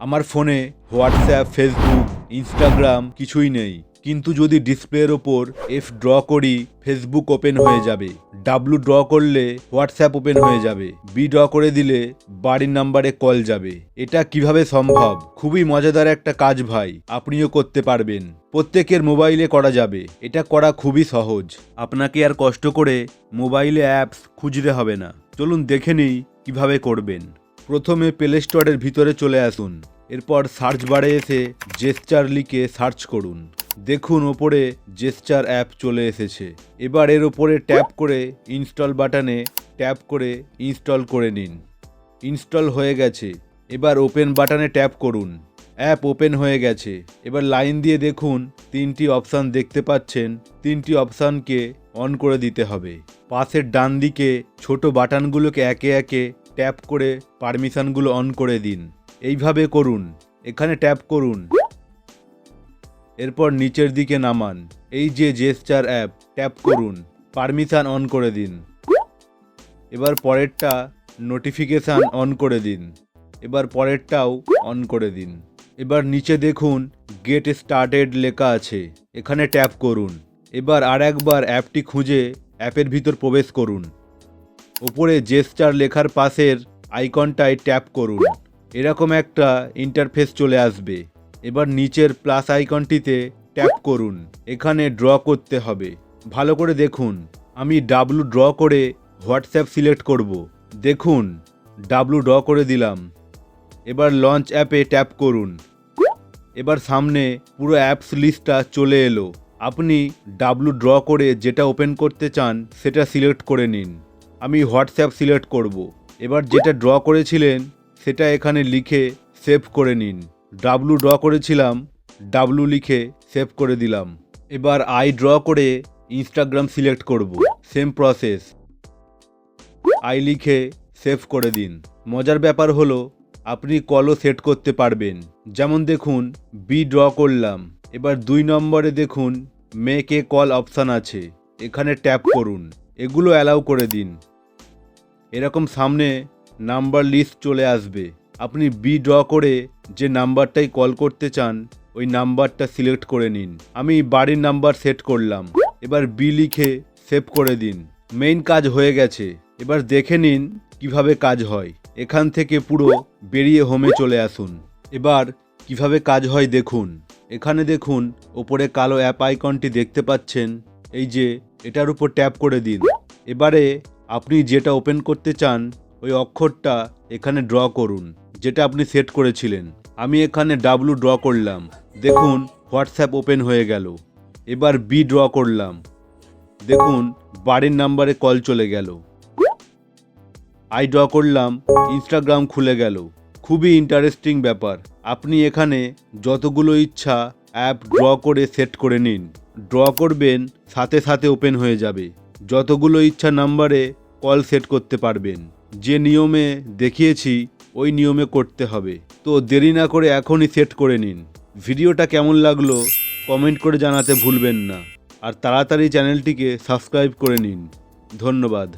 আমার ফোনে WhatsApp, Facebook, Instagram কিছুই নেই, কিন্তু যদি ডিসপ্লের ওপর এফ ড্র করি ফেসবুক ওপেন হয়ে যাবে, ডাব্লু ড্র করলে হোয়াটসঅ্যাপ ওপেন হয়ে যাবে, বি ড্র করে দিলে বাড়ির নাম্বারে কল যাবে। এটা কিভাবে সম্ভব? খুবই মজাদার একটা কাজ ভাই, আপনিও করতে পারবেন। প্রত্যেকের মোবাইলে করা যাবে, এটা করা খুবই সহজ। আপনাকে আর কষ্ট করে মোবাইলে অ্যাপস খুঁজতে হবে না। চলুন দেখে নিই কিভাবে করবেন। প্রথমে প্লে স্টোরের ভিতরে চলে আসুন, এরপর সার্চ বারে এসে জেস্চার লিখে সার্চ করুন। দেখুন ওপরে জেস্চার অ্যাপ চলে এসেছে। এবার এর ওপরে ট্যাপ করে ইনস্টল বাটনে ট্যাপ করে ইনস্টল করে নিন। ইনস্টল হয়ে গেছে, এবার ওপেন বাটনে ট্যাপ করুন। অ্যাপ ওপেন হয়ে গেছে। এবার লাইন দিয়ে দেখুন তিনটি অপশান দেখতে পাচ্ছেন, তিনটি অপশানকে অন করে দিতে হবে। পাশের ডান দিকে ছোট বাটনগুলোকে একে একে ট্যাপ করে পারমিশনগুলো অন করে দিন। এইভাবে করুন। এখানে ট্যাপ করুন, এরপর নিচের দিকে নামান। এই যে জেস্চার অ্যাপ, ট্যাপ করুন, পারমিশন অন করে দিন। এবার পরেরটা নোটিফিকেশান অন করে দিন। এবার পরেরটাও অন করে দিন। এবার নিচে দেখুন গেট স্টার্টেড লেখা আছে, এখানে ট্যাপ করুন। এবার আরেকবার অ্যাপটি খুঁজে অ্যাপের ভিতর প্রবেশ করুন। ওপরে জেস্চার লেখার পাশের আইকনটায় ট্যাপ করুন। এরকম একটা ইন্টারফেস চলে আসবে। এবার নিচের প্লাস আইকনটিতে ট্যাপ করুন। এখানে ড্র করতে হবে, ভালো করে দেখুন। আমি ডাব্লু ড্র করে হোয়াটসঅ্যাপ সিলেক্ট করব। দেখুন ডাব্লু ড্র করে দিলাম। এবার লঞ্চ অ্যাপে ট্যাপ করুন। এবার সামনে পুরো অ্যাপস লিস্টটা চলে এলো। আপনি ডাব্লু ড্র করে যেটা ওপেন করতে চান সেটা সিলেক্ট করে নিন। আমি হোয়াটসঅ্যাপ সিলেক্ট করব। এবার যেটা ড্র করেছিলেন সেটা এখানে লিখে সেভ করে নিন। ডাব্লু ড্র করেছিলাম, ডাব্লু লিখে সেভ করে দিলাম। এবার আই ড্র করে ইনস্টাগ্রাম সিলেক্ট করব। সেম প্রসেস, আই লিখে সেভ করে দিন। মজার ব্যাপার হলো আপনি কলও সেট করতে পারবেন। যেমন দেখুন বি ড্র করলাম। এবার 2 নম্বরে দেখুন মেক এ কল অপশান আছে, এখানে ট্যাপ করুন। এগুলো অ্যালাউ করে দিন। এরকম সামনে নাম্বার লিস্ট চলে আসবে। আপনি বি ড্র করে যে নাম্বারটাই কল করতে চান ওই নাম্বারটা সিলেক্ট করে নিন। আমি বাড়ির নাম্বার সেট করলাম। এবার বি লিখে সেভ করে দিন। মেইন কাজ হয়ে গেছে। এবার দেখে নিন কিভাবে কাজ হয়। এখান থেকে পুরো বেরিয়ে হোমে চলে আসুন। এবার কিভাবে কাজ হয় দেখুন। এখানে দেখুন ওপরে কালো অ্যাপ আইকনটি দেখতে পাচ্ছেন, এই যে এটার উপর ট্যাপ করে দিন। এবারে আপনি যেটা ওপেন করতে চান ওই অক্ষরটা এখানে ড্র করুন, যেটা আপনি সেট করেছিলেন। আমি এখানে ডাব্লু ড্র করলাম। দেখুন হোয়াটসঅ্যাপ ওপেন হয়ে গেল। এবার বি ড্র করলাম। দেখুন বাড়ির নাম্বারে কল চলে গেল। আই ড্র করলাম, ইনস্টাগ্রাম খুলে গেল। খুবই ইন্টারেস্টিং ব্যাপার। আপনি এখানে যতগুলো ইচ্ছা অ্যাপ ড্র করে সেট করে নিন। ড্র করবেন, সাথে সাথে ওপেন হয়ে যাবে। যতগুলো ইচ্ছা নাম্বারে কল সেট করতে পারবেন। যে নিয়মে দেখিয়েছি ওই নিয়মে করতে হবে। তো দেরি না করে এখনই সেট করে নিন। ভিডিওটা কেমন লাগলো কমেন্ট করে জানাতে ভুলবেন না। আর তাড়াতাড়ি চ্যানেলটিকে সাবস্ক্রাইব করে নিন। ধন্যবাদ।